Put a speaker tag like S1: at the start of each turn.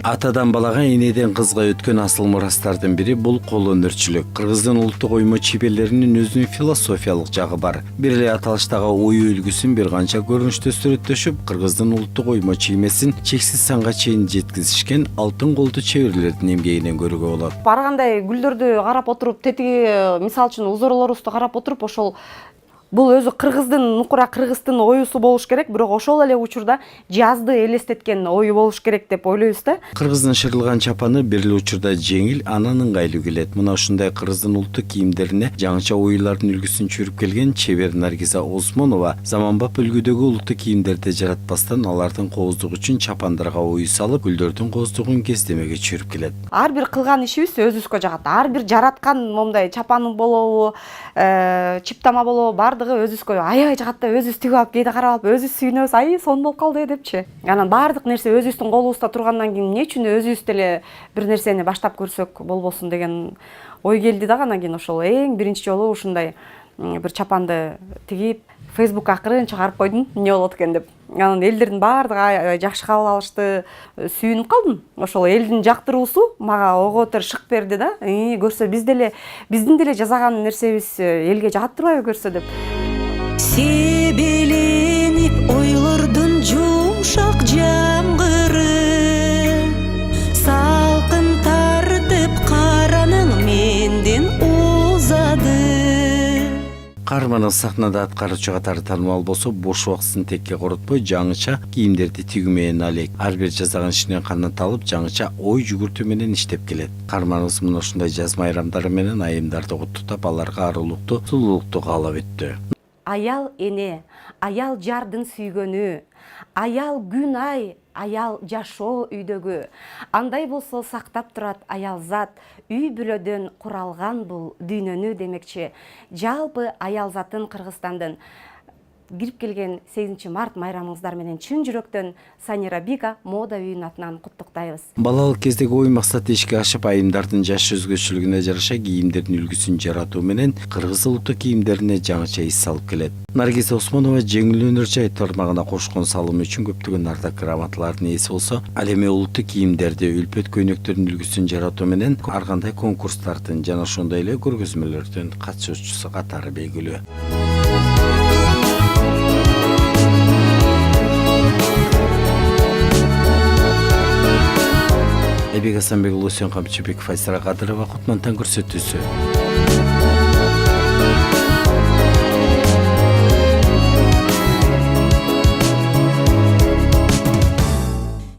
S1: Атадан балага, энеден кызга өткөн асыл мурастардын бири бул кол өнөрчүлүк. Кыргыздын улуттук оймо чеберлеринин өзүнүн философиялык жагы бар. Бир эле аталыштагы ою үлгүсүн бир канча көрүнүштө сүрөттөшүп, кыргыздын улуттук оймо чиймесин чексиз санга чейин жеткизишкен алтын колдуу чеберлердин эмгегинен көрүүгө болот.
S2: Ар кандай гүлдөрдү карап отуруп, тетиги мисалы үчүн узорлорубузду карап отуруп, ошол бул өзү кыргыздын нукура кыргыздын оюсу болуш керек, бирок ошол эле учурда жазды элестеткен ою болуш керек деп ойлойбуз да.
S1: Кыргыздын шырылган чапаны бир эле учурда жеңил, анан ыңгайлуу келет. Мына ушундай кыргыздын улуттук кийимдерине жаңыча оюлардын үлгүсүн чүрүп келген чебер Наргиза Осмонова заманбап үлгүдөгү улуттук кийимдерди жаратпастан алардын кооздугу үчүн чапандарга ою салып, гүлдөрдүн кооздугун кездемеге чүрүп келет.
S2: Ар бир кылган ишибиз өзүбүзгө жагат. Ар бир жараткан момундай чапаны болобу, чыптама болобу, бардыгы өзүбүзгө аябай жагат да, өзүбүз тигип алып, кээде карап алып, өзүбүз сүйүнөбүз, ай сонун болуп калды депчи. Анан баардык нерсе өзүбүздүн колубузда тургандан кийин эмне үчүн өзүбүз деле бир нерсени баштап көрсөк болбосун деген ой келди да. Анан кийин ошол эң биринчи жолу ушундай бир чапанды тигип Фейсбукка акырын чыгарып койдум, эмне болот экен деп. Анан элдердин баардыгы аябай жакшы кабыл алышты, сүйүнүп калдым. Ошол элдин жактыруусу мага оготор шык берди да. Көрсө биздин деле жасаган нерсебиз элге жагат турбайбы көрсө деп.
S3: Себеленип ойлордун жумшак жамгыры, салкын тартып караның менден узады.
S1: Каармандын сахнада аткаруучу катары таанымал болсо, бош убактысын текке коротпой, жаңыча кийимдерди тигүү менен алек. Ар бир жасаган ишинен канат алып, жаңыча ой жүгүртүү менен иштеп келет. Каарманыбыз мына ушундай жаз майрамдары менен айымдарды куттуктап, аларга арулукту, сулуулукту каалап өттү.
S2: Аял эне, аял жардын сүйгөнү, аял күн ай, аял жашоо үйдөгү. Андай болсо сактап турат аял зат, үй бүлөдөн куралган бул дүйнөнү демекчи. Жалпы аял затын Кыргызстандын кирип келген 8 март майрамыңыздар менен чын жүрөктөн Санира Бига мода үйүнүн атынан куттуктайбыз.
S1: Балалык кездеги ой максаты ишке ашып, айымдардын жаш өзгөчөлүгүнө жараша кийимдердин үлгүсүн жаратуу менен кыргыз улуттук кийимдерине жаңыча ис салып келет. Наргиза Осмонова жеңил өнөр жай тармагына кошкон салымы үчүн көптөгөн ардак грамоталардын ээси болсо, ал эми улуттук кийимдерди, үлпөт көйнөктөрдүн үлгүсүн жаратуу менен ар кандай конкурстардын жана ошондой эле көргөзмөлөрдүн катышуучусу катары белгилүү. Эбек Асанбек, Лусен Камчыбеков, Айсара Кадырова, Кутмантан көрсөтүүсү.